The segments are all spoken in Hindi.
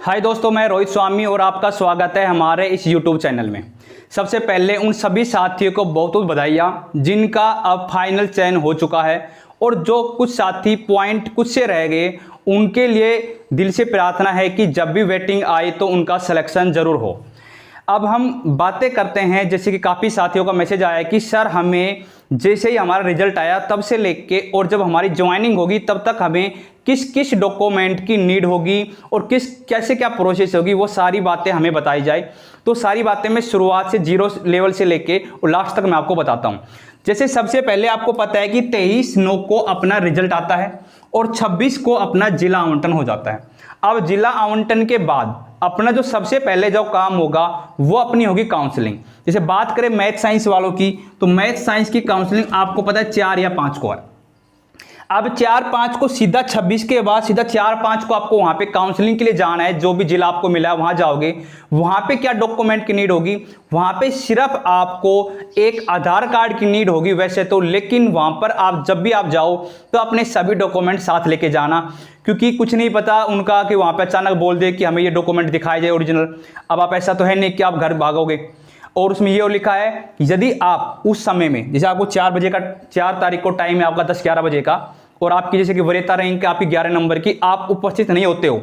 हाय दोस्तों, मैं रोहित स्वामी और आपका स्वागत है हमारे इस YouTube चैनल में। सबसे पहले उन सभी साथियों को बहुत बहुत बधाइयाँ जिनका अब फाइनल चयन हो चुका है, और जो कुछ साथी पॉइंट कुछ से रह गए उनके लिए दिल से प्रार्थना है कि जब भी वेटिंग आए तो उनका सिलेक्शन ज़रूर हो। अब हम बातें करते हैं, जैसे कि काफ़ी साथियों का मैसेज आया है कि सर हमें जैसे ही हमारा रिजल्ट आया तब से लेके और जब हमारी ज्वाइनिंग होगी तब तक हमें किस किस डॉक्यूमेंट की नीड होगी और कैसे क्या प्रोसेस होगी, वो सारी बातें हमें बताई जाए। तो सारी बातें मैं शुरुआत से 0 लेवल से लेके और लास्ट तक मैं आपको बताता हूँ। जैसे सबसे पहले आपको पता है कि 23/9 को अपना रिजल्ट आता है और 26 को अपना जिला आवंटन हो जाता है। अब जिला आवंटन के बाद अपना जो सबसे पहले जो काम होगा वो अपनी होगी काउंसलिंग। जैसे बात करें मैथ साइंस वालों की, तो मैथ साइंस की काउंसलिंग आपको पता है 4 या 5 को है। अब 4-5 को सीधा 26 के बाद सीधा 4-5 को आपको वहां पे काउंसलिंग के लिए जाना है। जो भी जिला आपको मिला है वहां जाओगे, वहां पे क्या डॉक्यूमेंट की नीड होगी, वहां पे सिर्फ आपको एक आधार कार्ड की नीड होगी वैसे तो, लेकिन वहां पर आप जब भी आप जाओ तो अपने सभी डॉक्यूमेंट साथ लेके जाना, क्योंकि कुछ नहीं पता उनका कि वहां पे अचानक बोल दे कि हमें ये डॉक्यूमेंट दिखाए जाए ओरिजिनल। अब आप ऐसा तो है नहीं कि आप घर भागोगे। और उसमें ये लिखा है कि यदि आप उस समय में, जैसे आपको 4 तारीख को टाइम है आपका 10-11 बजे का, और आपकी जैसे कि वरीयता रैंक आपकी 11 नंबर की, आप उपस्थित नहीं होते हो,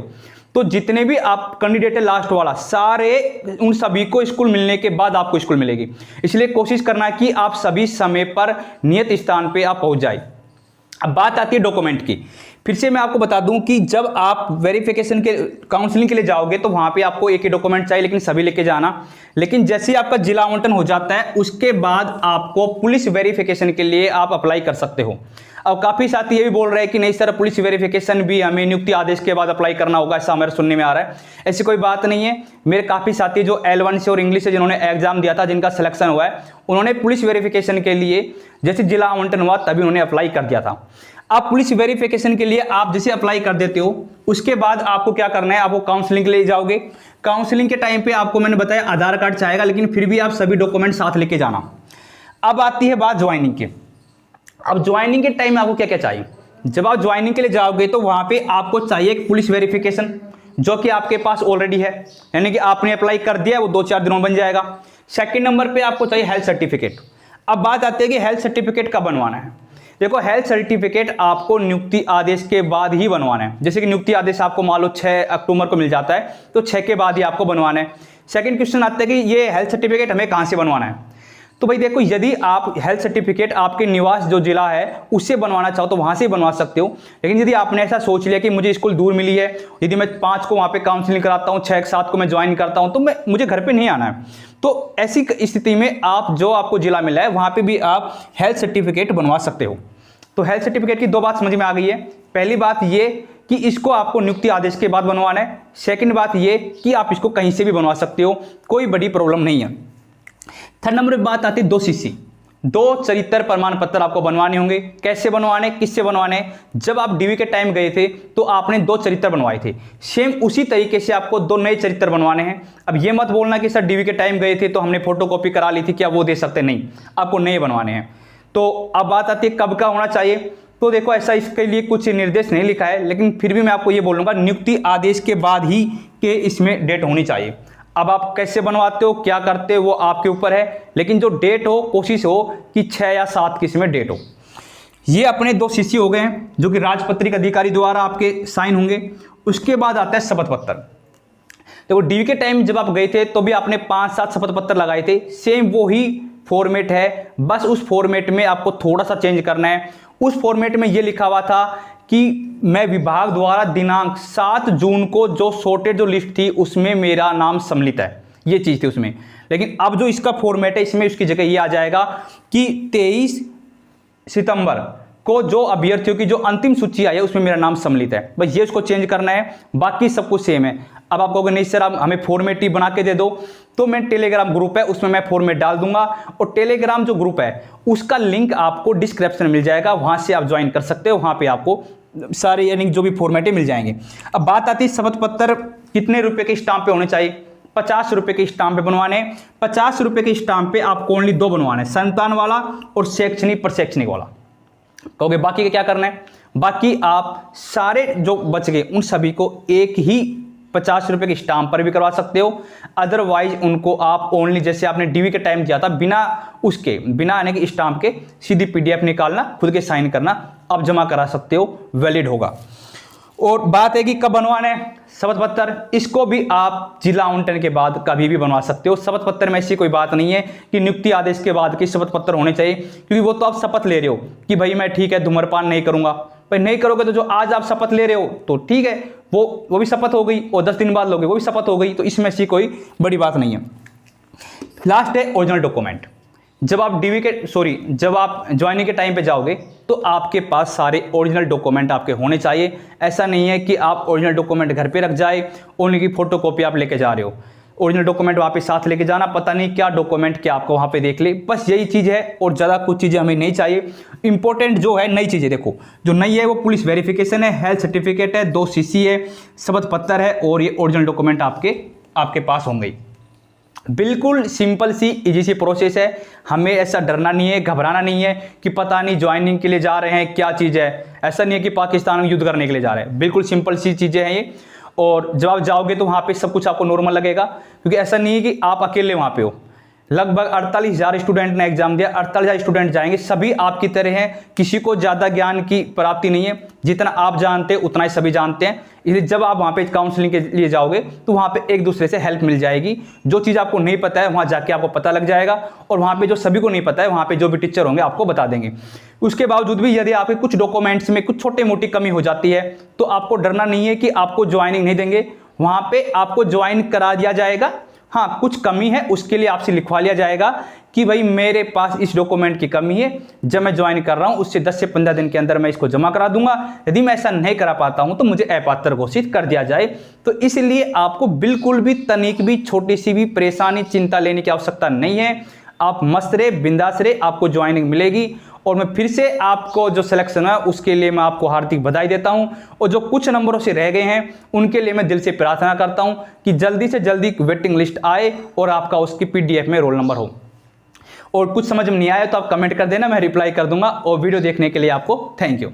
तो जितने भी आप कैंडिडेट है लास्ट वाला, सारे उन सभी को स्कूल मिलने के बाद आपको स्कूल मिलेगी। इसलिए कोशिश करना कि आप सभी समय पर नियत स्थान पे आप पहुंच जाए। अब बात आती है डॉक्यूमेंट की। फिर से मैं आपको बता दूं कि जब आप वेरिफिकेशन के काउंसलिंग के लिए जाओगे तो वहां पे आपको एक ही डॉक्यूमेंट चाहिए, लेकिन सभी लेके जाना। लेकिन जैसे ही आपका जिला आवंटन हो जाता है उसके बाद आपको पुलिस वेरिफिकेशन के लिए आप अप्लाई कर सकते हो। अब काफी साथी ये भी बोल रहे हैं कि नहीं सर, पुलिस वेरिफिकेशन भी हमें नियुक्ति आदेश के बाद अप्लाई करना होगा, ऐसा हमारे सुनने में आ रहा है। ऐसी कोई बात नहीं है। मेरे काफी साथी जो L1 से और इंग्लिश से जिन्होंने एग्जाम दिया था, जिनका सिलेक्शन हुआ है, उन्होंने पुलिस वेरिफिकेशन के लिए जैसे जिला आवंटन हुआ तभी उन्होंने अप्लाई कर दिया था। आप पुलिस वेरिफिकेशन के लिए आप जैसे अप्लाई कर देते हो, उसके बाद आपको क्या करना है, आपको काउंसलिंग के लिए जाओगे। काउंसलिंग के टाइम पे आपको मैंने बताया आधार कार्ड चाहेगा, लेकिन फिर भी आप सभी डॉक्यूमेंट साथ लेके जाना। अब आती है बात ज्वाइनिंग की। अब ज्वाइनिंग के टाइम आपको क्या क्या चाहिए। जब आप ज्वाइनिंग के लिए जाओगे तो वहां पे आपको चाहिए एक पुलिस वेरिफिकेशन, जो कि आपके पास ऑलरेडी है, यानी कि आपने अप्लाई कर दिया, वो 2-4 दिनों में बन जाएगा। सेकंड नंबर पे आपको चाहिए हेल्थ सर्टिफिकेट। अब बात आती है कि हेल्थ सर्टिफिकेट कब बनवाना है। देखो, हेल्थ सर्टिफिकेट आपको नियुक्ति आदेश के बाद ही बनवाना है। जैसे कि नियुक्ति आदेश आपको मान लो 6 अक्टूबर को मिल जाता है, तो 6 के बाद ही आपको बनवाना है। सेकंड क्वेश्चन आता है कि ये हेल्थ सर्टिफिकेट हमें कहां से बनवाना है। तो भाई देखो, यदि आप हेल्थ सर्टिफिकेट आपके निवास जो जिला है उससे बनवाना चाहो तो वहां से बनवा सकते हो। लेकिन यदि आपने ऐसा सोच लिया कि मुझे स्कूल दूर मिली है, यदि मैं 5 को वहां पे काउंसलिंग कराता हूं, 6-7 को मैं ज्वाइन करता हूं, तो मुझे घर पे नहीं आना है, तो ऐसी स्थिति में आप जो आपको जिला मिला है वहां पे भी आप हेल्थ सर्टिफिकेट बनवा सकते हो। तो हेल्थ सर्टिफिकेट की 2 बात समझ में आ गई है। पहली बात ये कि इसको आपको नियुक्ति आदेश के बाद बनवाना है। सेकंड बात ये कि आप इसको कहीं से भी बनवा सकते हो, कोई बड़ी प्रॉब्लम नहीं है। थर्ड नंबर पे बात आती है 2 CC, 2 चरित्र प्रमाण पत्र आपको बनवाने होंगे। कैसे बनवाने, किससे बनवाने। जब आप DV के टाइम गए थे तो आपने 2 चरित्र बनवाए थे, सेम उसी तरीके से आपको 2 नए चरित्र बनवाने हैं। अब ये मत बोलना कि सर DV के टाइम गए थे तो हमने फोटोकॉपी करा ली थी, क्या वो दे सकते, नहीं, आपको नए बनवाने हैं। तो अब बात आती है कब का होना चाहिए। तो देखो, ऐसा इसके लिए कुछ निर्देश नहीं लिखा है, लेकिन फिर भी मैं आपको ये बोलूंगा नियुक्ति आदेश के बाद ही के इसमें डेट होनी चाहिए। अब आप कैसे बनवाते हो, क्या करते हो, वो आपके ऊपर है, लेकिन जो डेट हो कोशिश हो कि 6 या 7 की इसमें डेट हो। ये अपने 2 CC हो गए हैं जो कि राजपत्रित अधिकारी द्वारा आपके साइन होंगे। उसके बाद आता है शपथ पत्र। देखो, DV के टाइम जब आप गए थे तो भी आपने 5-7 शपथ पत्र लगाए थे, सेम वही फॉर्मेट है, बस उस फॉर्मेट में आपको थोड़ा सा चेंज करना है। उस फॉर्मेट में ये लिखा हुआ था कि मैं विभाग द्वारा दिनांक 7 जून को जो सॉर्टेड जो लिस्ट थी उसमें मेरा नाम सम्मिलित है, ये चीज थी उसमें। लेकिन अब जो इसका फॉर्मेट है इसमें उसकी जगह ये आ जाएगा कि 23 सितंबर को जो अभ्यर्थियों की जो अंतिम सूची आई है उसमें मेरा नाम सम्मिलित है। बस ये उसको चेंज करना है, बाकी सब कुछ सेम है। अब आप कहोगे नहीं सर आप हमें फॉर्मेट ही बना के दे दो, तो मैं टेलीग्राम ग्रुप है उसमें मैं फॉर्मेट डाल दूंगा, और टेलीग्राम जो ग्रुप है उसका लिंक आपको डिस्क्रिप्शन में मिल जाएगा, वहां से आप ज्वाइन कर सकते हो। वहां पे आपको सारे यानी जो भी फॉर्मेटें मिल जाएंगे। अब बात आती है शपथ पत्र कितने रुपए के स्टाम्प पे होने चाहिए। 50 रुपए के स्टाम्प पे बनवाने। 50 रुपए के स्टाम्प पे आपको ओनली 2 बनवाने, संतान वाला और शैक्षणिक प्रशैक्षणिक वाला। कहोगे बाकी का क्या करना है। बाकी आप सारे जो बच गए उन सभी को एक ही 50 रुपये के स्टाम्प पर भी करवा सकते हो। अदरवाइज उनको आप ओनली जैसे आपने डीवी के टाइम किया था बिना आने के स्टाम्प के सीधी PDF निकालना, खुद के साइन करना, आप जमा करा सकते हो, वैलिड होगा। और बात है कि कब बनवाना है शपथ पत्र, इसको भी आप जिला आवंटन के बाद कभी भी बनवा सकते हो। शपथ पत्र में ऐसी कोई बात नहीं है कि नियुक्ति आदेश के बाद की शपथ पत्र होने चाहिए, क्योंकि वो तो आप शपथ ले रहे हो कि भाई मैं ठीक है धूम्रपान नहीं करूंगा। भाई नहीं करोगे तो जो आज आप शपथ ले रहे हो तो ठीक है, वो भी शपथ हो गई, और 10 दिन बाद लोगे वो भी शपथ हो गई, तो इसमें ऐसी कोई बड़ी बात नहीं है। लास्ट है ओरिजिनल डॉक्यूमेंट। जब आप जब आप ज्वाइनिंग के टाइम पे जाओगे तो आपके पास सारे ओरिजिनल डॉक्यूमेंट आपके होने चाहिए। ऐसा नहीं है कि आप ओरिजिनल डॉक्यूमेंट घर पे रख जाए, उनकी फोटोकॉपी आप लेके जा रहे हो। ओरिजिनल डॉक्यूमेंट वहाँ पे साथ लेके जाना, पता नहीं क्या डॉक्यूमेंट क्या आपको वहाँ पे देख ले, बस यही चीज़ है, और ज़्यादा कुछ चीज़ें हमें नहीं चाहिए। इंपॉर्टेंट जो है नई चीज़ें, देखो जो नई है वो पुलिस वेरिफिकेशन है, हेल्थ सर्टिफिकेट है, 2 CC है, शपथ पत्र है, और ये ओरिजिनल डॉक्यूमेंट आपके पास होंगे। बिल्कुल सिंपल सी इजी सी प्रोसेस है, हमें ऐसा डरना नहीं है, घबराना नहीं है कि पता नहीं ज्वाइनिंग के लिए जा रहे हैं क्या चीज़ है। ऐसा नहीं है कि पाकिस्तान में युद्ध करने के लिए जा रहे हैं, बिल्कुल सिंपल सी चीज़ें हैं ये। और जब आप जाओगे तो वहाँ पे सब कुछ आपको नॉर्मल लगेगा, क्योंकि ऐसा नहीं है कि आप अकेले वहाँ पे हो। लगभग 48,000 स्टूडेंट ने एग्जाम दिया, 48,000 स्टूडेंट जाएंगे, सभी आपकी तरह हैं, किसी को ज़्यादा ज्ञान की प्राप्ति नहीं है, जितना आप जानते हैं उतना ही सभी जानते हैं। इसलिए जब आप वहाँ पे काउंसलिंग के लिए जाओगे तो वहाँ पे एक दूसरे से हेल्प मिल जाएगी। जो चीज़ आपको नहीं पता है वहाँ जाके आपको पता लग जाएगा, और वहाँ पे जो सभी को नहीं पता है वहाँ पे जो भी टीचर होंगे आपको बता देंगे। उसके बावजूद भी यदि आपके कुछ डॉक्यूमेंट्स में कुछ छोटी मोटी कमी हो जाती है तो आपको डरना नहीं है कि आपको ज्वाइनिंग नहीं देंगे, वहाँ पे आपको ज्वाइन करा दिया जाएगा। हाँ, कुछ कमी है उसके लिए आपसे लिखवा लिया जाएगा कि भाई मेरे पास इस डॉक्यूमेंट की कमी है, जब मैं ज्वाइन कर रहा हूँ उससे 10 से 15 दिन के अंदर मैं इसको जमा करा दूंगा। यदि मैं ऐसा नहीं करा पाता हूँ तो मुझे अपात्र घोषित कर दिया जाए। तो इसलिए आपको बिल्कुल भी तनिक भी छोटी सी भी परेशानी चिंता लेने की आवश्यकता नहीं है। आप मस्त रहे, बिंदास रहे, आपको ज्वाइनिंग मिलेगी। और मैं फिर से आपको जो सिलेक्शन है उसके लिए मैं आपको हार्दिक बधाई देता हूं, और जो कुछ नंबरों से रह गए हैं उनके लिए मैं दिल से प्रार्थना करता हूं कि जल्दी से जल्दी वेटिंग लिस्ट आए और आपका उसकी PDF में रोल नंबर हो। और कुछ समझ में नहीं आया तो आप कमेंट कर देना, मैं रिप्लाई कर दूंगा। और वीडियो देखने के लिए आपको थैंक यू।